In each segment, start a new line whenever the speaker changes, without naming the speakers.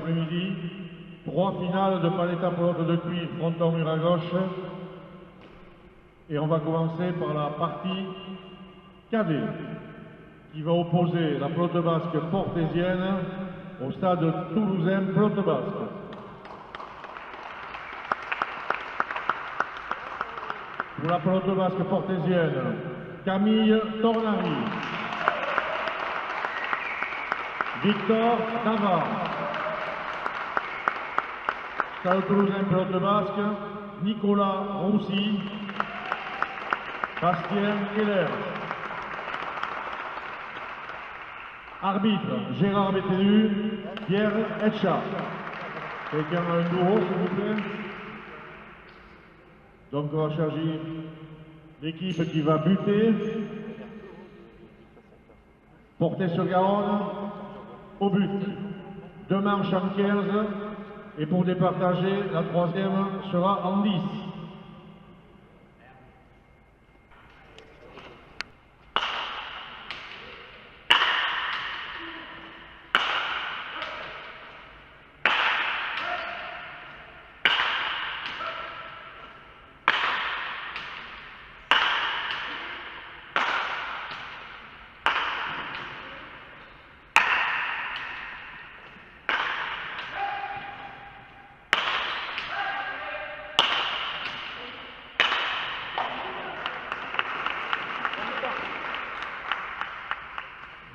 après-midi. 3 finales de paletta pelote de cuir fronton mur à gauche. Et on va commencer par la partie cadet qui va opposer la pelote basque portésienne au stade toulousain pelote basque. Pour la pelote basque portésienne, Camille Tornari, Victor Davard. Stade toulousain pelote basque, Nicolas Roussy, Bastien Keller. Arbitre, Gérard Bétenu, Pierre Etcha. Quelqu'un a un nouveau, s'il vous plaît? Donc on va charger l'équipe qui va buter. Porter sur Garonne, au but. 2 manches en 15. Et pour départager, la troisième sera en 10.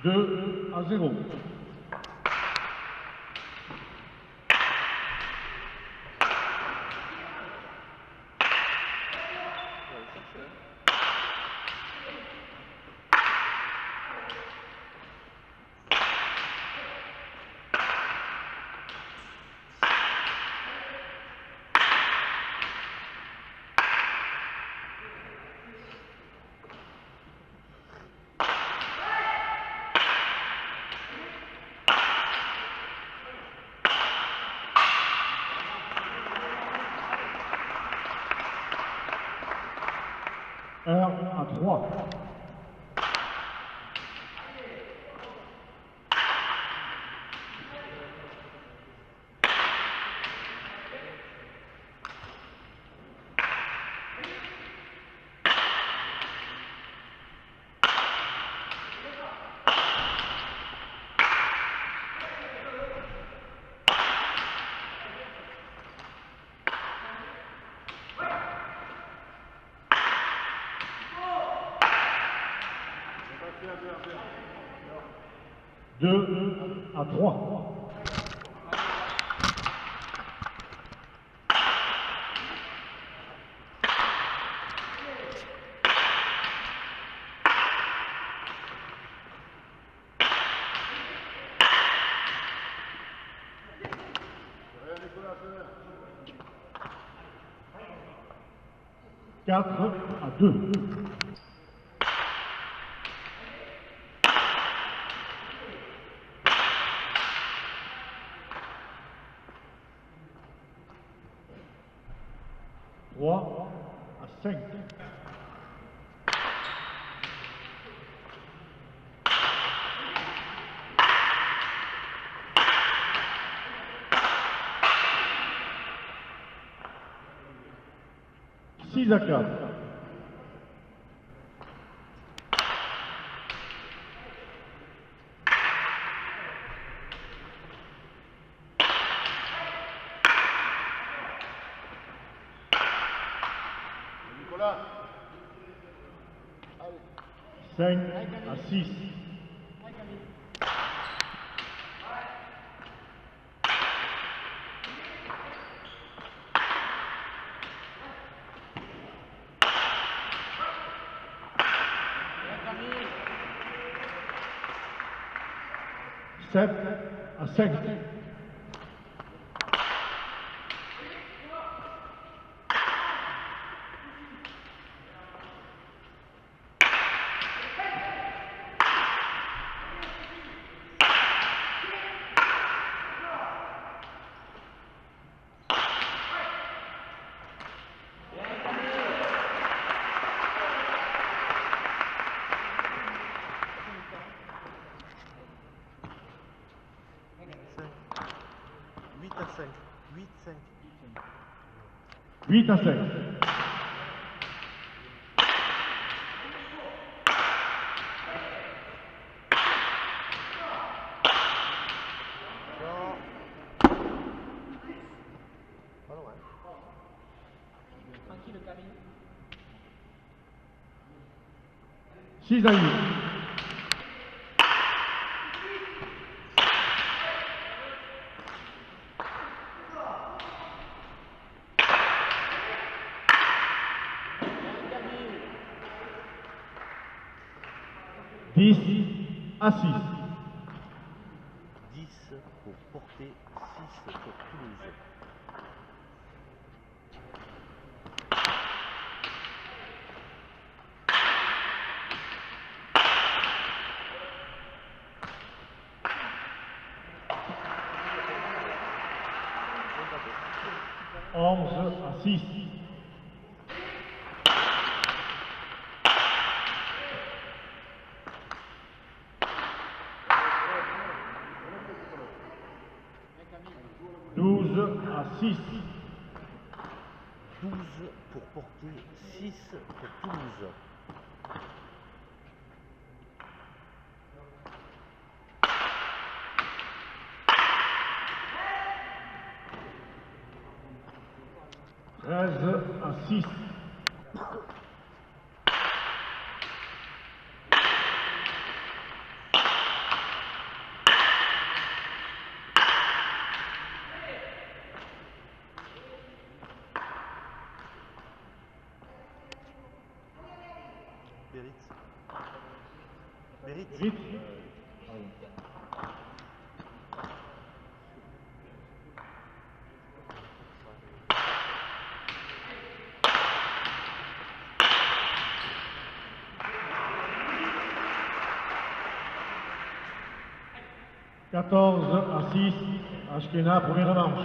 « 2-0. À 3. Deux à 3. Quatre à 2. Trois à 5. Six à 4.
Nicolas.
5 à 6. Sept à 5.
5. 8, 5.
8 à 5.
Non. Pas loin.
Tranquille, Camille.
6 à 8. Dix à 6.
10 pour Portet, 6 pour Toulouse.
Onze à 6. Douze à 6.
12 pour Portet, 6 pour Toulouse.
Treize à 6.
Mérite.
8. 14 à 6. Ashkena, première manche.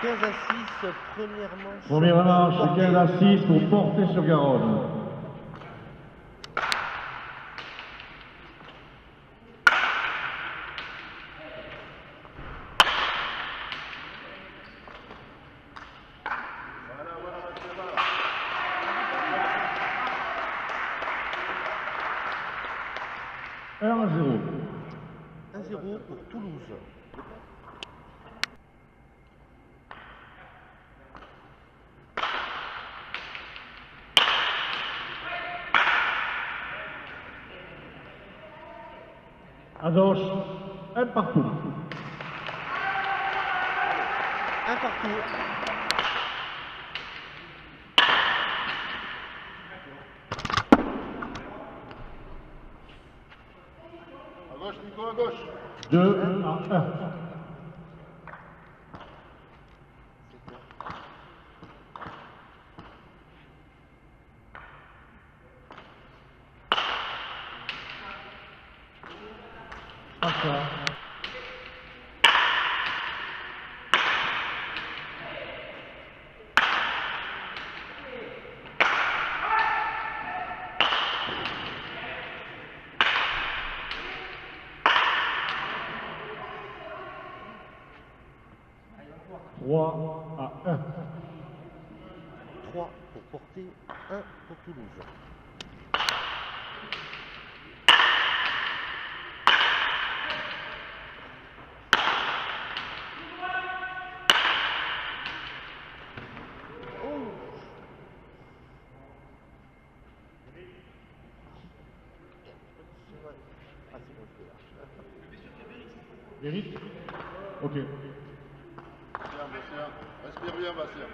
À 6, première manche.
Première manche, 15 à 6 pour Porter sur Garonne. Un à 0.
1-0 pour Toulouse.
Adoche, un partout.
Un partout.
À gauche, Nico, à gauche.
2 à 1. Pacha. Trois à 1.
3 pour Porter, 1 pour Toulouse.
Mérite? Ok.
Bien, Bastien. Respire bien, Bastien.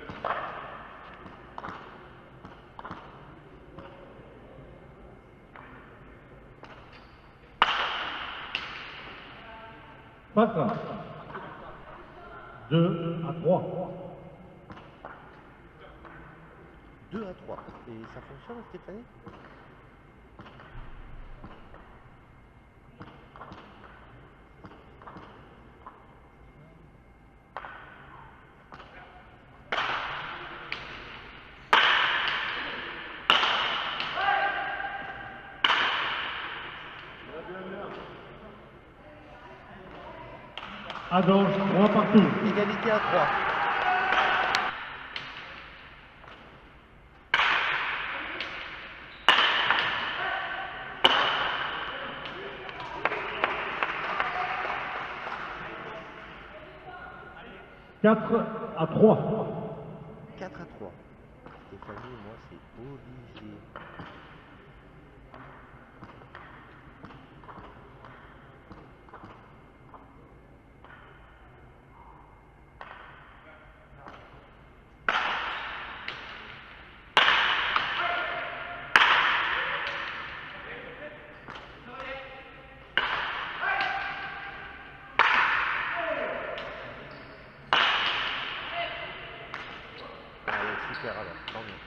Passe. 2 à 3.
2 à 3. Et ça fonctionne, Stéphanie?
Ados, 3 partout.
Égalité à 3.
Quatre à 3.
4 à 3. Stéphanie, moi c'est Olivier. Allez, super alors, tant mieux.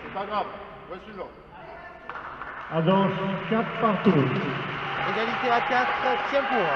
C'est pas grave. Ouais, suivant.
Ados, 4 partout.
Égalité à 4, tiens pour.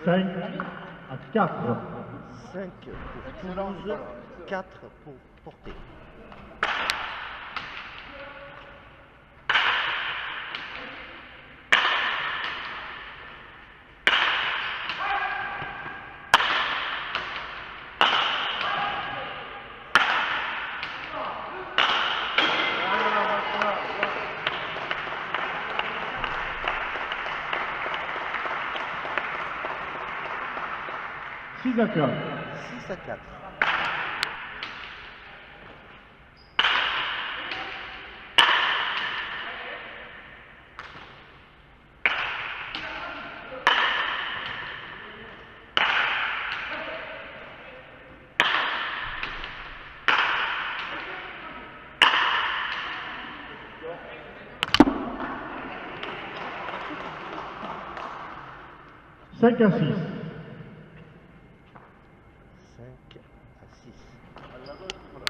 Cinq à 4.
5 pour Toulouse, 4 pour Portet.
Six à 4.
6 à 4.
Cinq à 6.
5 à 6.
Allez, à gauche, Nicolas.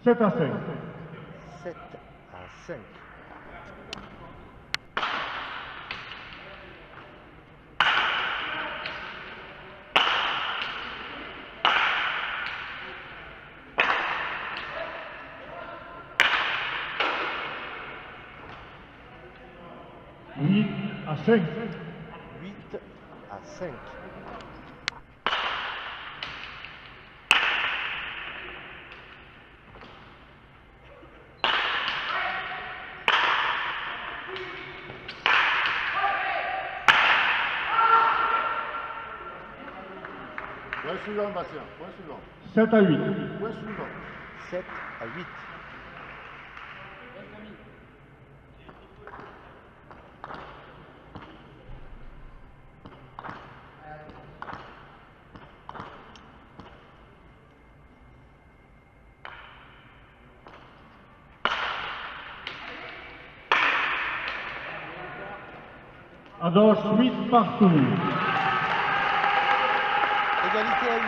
Sept à 5.
7 à 5.
Huit à 5.
8 à 5.
Point suivant, Bastien. Point suivant.
7 à 8.
Point suivant.
7 à 8.
Ados, 8 partout.
Égalité à 8.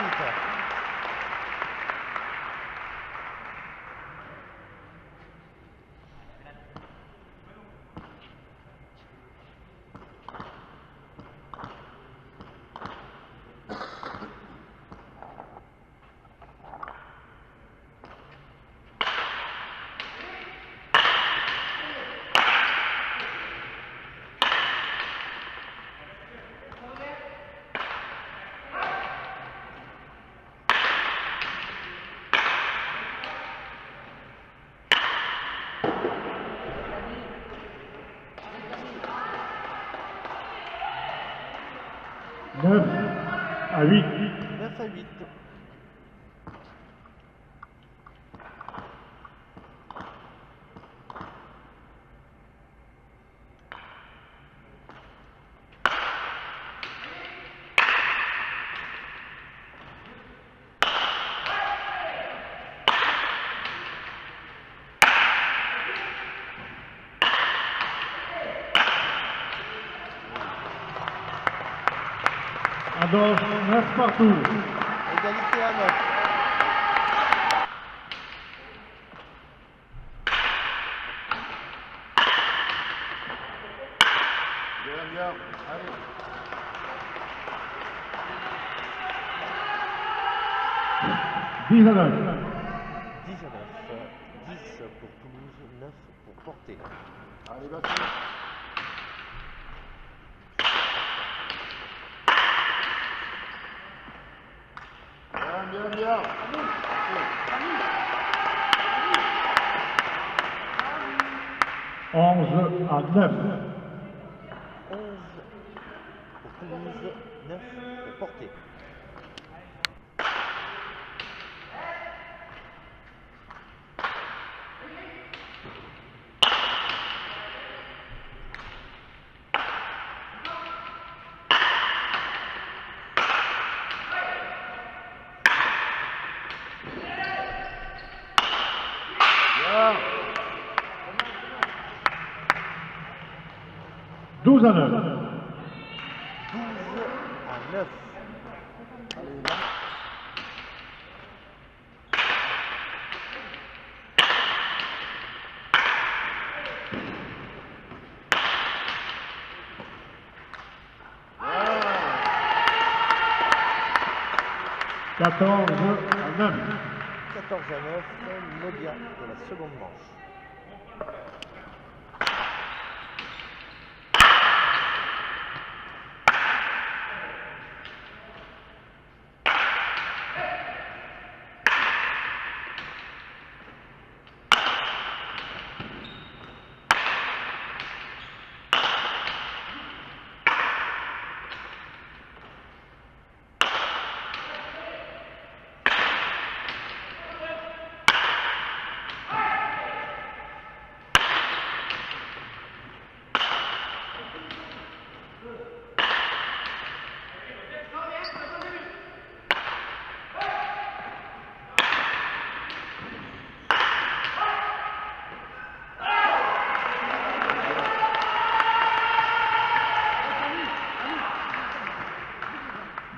9 à 8.
9 à 8.
Adolphe, 9 partout.
Égalité à 9.
Bien. Allez.
10 à 9.
10 à 9. 10 pour Toulouse, 9 pour Portet.
Allez, Bastien. Bien.
11 à 9.
11 pour Toulouse, 9 pour Portet.
Bien.
12 à 9.
12 à 9.
Allez, là.
Bien. 14 à 9.
14 à 9, Modia de la seconde manche.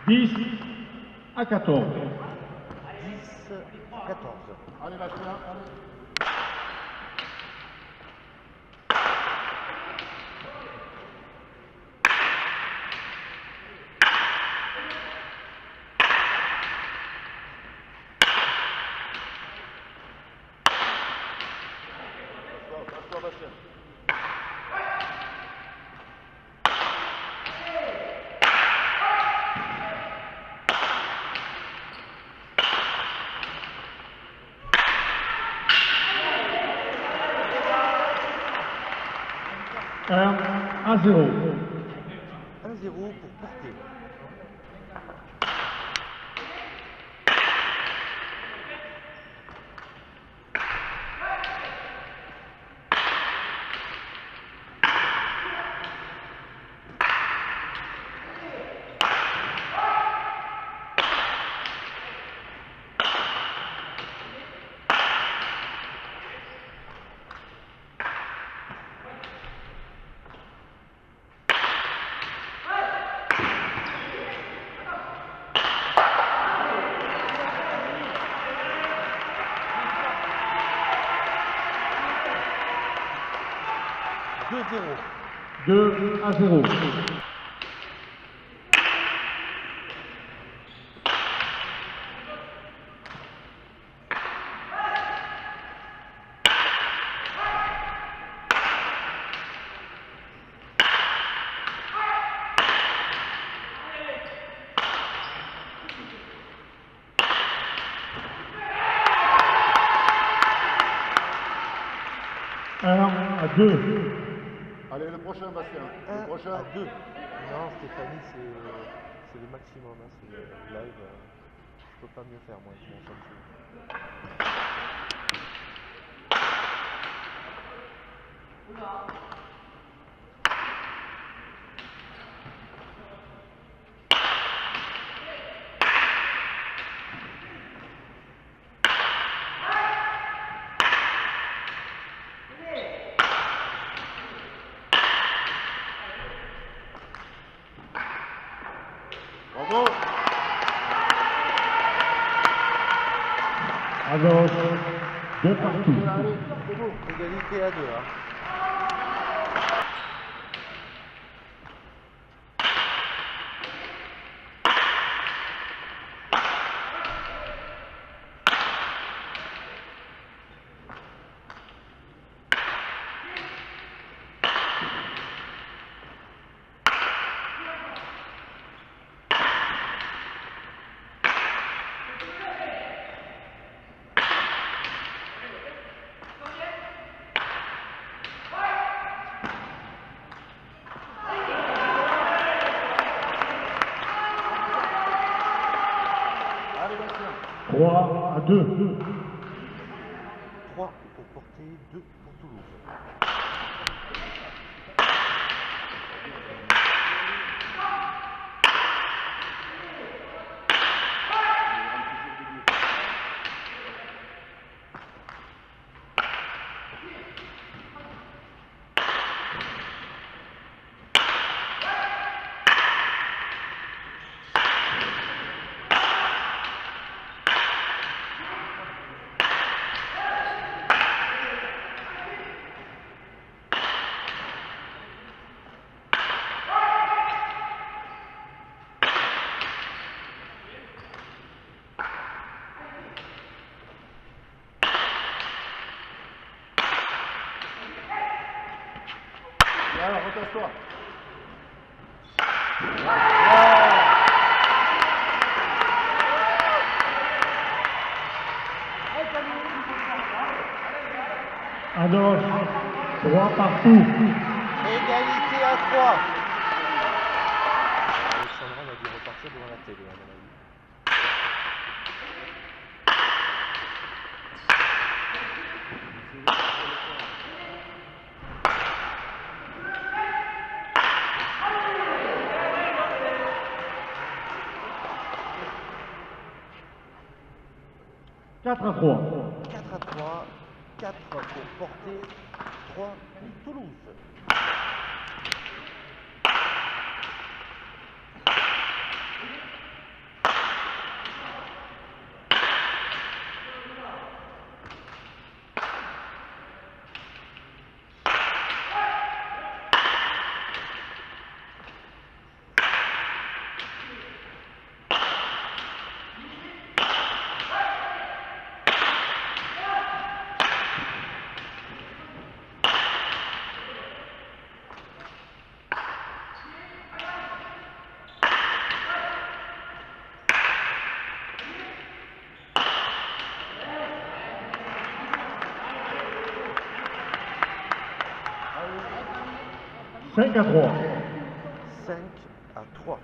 Dix à 14.
10 à 14.
Allez, Bastien. Allez. Passe-toi, Bastien.
Un à 0.
1-0 pour Portet. Deux
2 à 0. Un à 2.
Allez, le prochain, Bastien. Le
1
prochain.
à 2. Non, Stéphanie, c'est les maximums, hein, c'est live. Je peux pas mieux faire moi avec mon Samsung.
Bravo.
À gauche, 2 partout.
Allez, c'est bon.
Égalité à 2 hein.
Allez, Bastien.
3 à 2.
3 pour Porté, 2 pour Toulouse.
Et alors, retasse-toi.
À gauche, 3 partout.
Égalité à 3. Alexandra a dû repartir devant la télé à mon avis.
Quatre à 3.
4 à 3, 4 pour Porté, 3 pour Toulouse.
Cinq à 3.
5 à 3.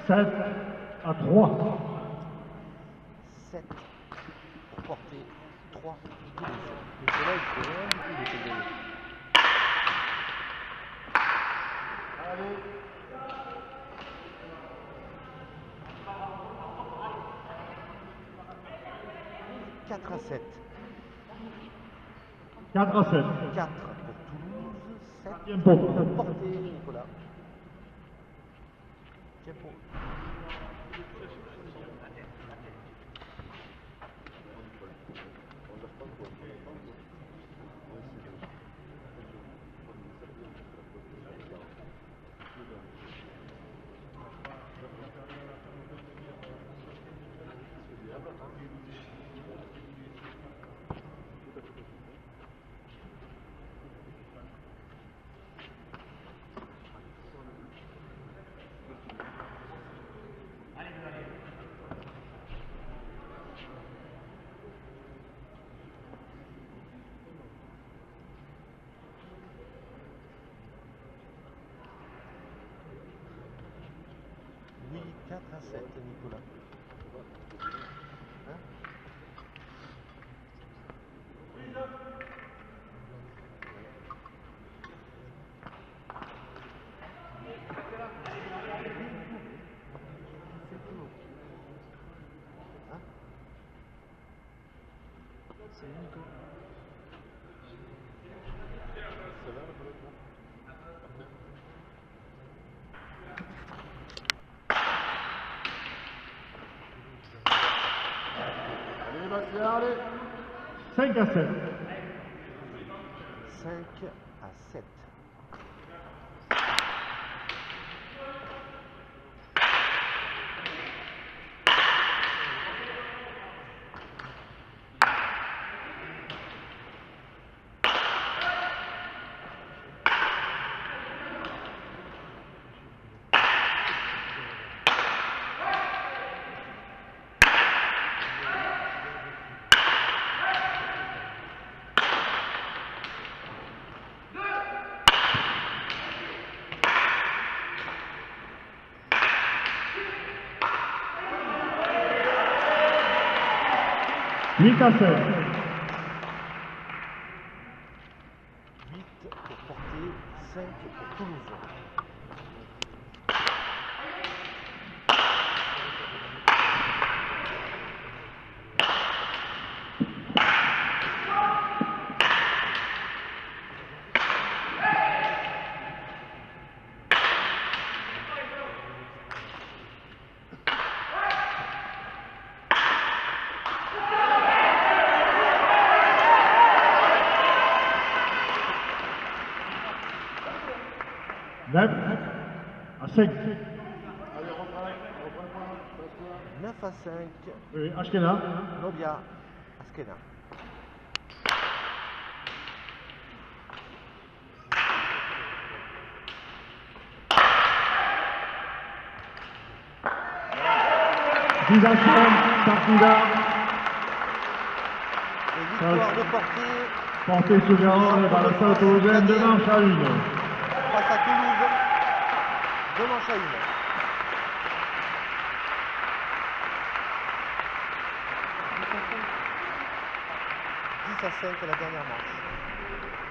Sept à 3.
7 pour Porté, 3 pour Toulouse. Mais c'est là, il fait rien du tout de se gagner.
Allez.
4 à 7.
4 à 7.
4 pour Toulouse, 7
Quatrième pot.
pour Porté, Nicolas. Tiens pour. Oui, 4-7, Nicolas. Hein? Hein? C'est Nico. C'est là, le bloc, là.
Allez, Bastien, allez.
5 à 7.
5-7.
Huit à 7.
8 pour Porter, 5 pour Toulouse.
Neuf à 5.
Allez, reprends le point. Bastien.
9 à 5,
Oui, Ashkena.
Novia, Askena.
Dix à 5. Partida.
Et victoire de Porter
Portée sous Garonne par le Stade Toulousain, 2 manches à 1.
face à Toulouse. 2 manches à 1. 10 à 5 la dernière manche.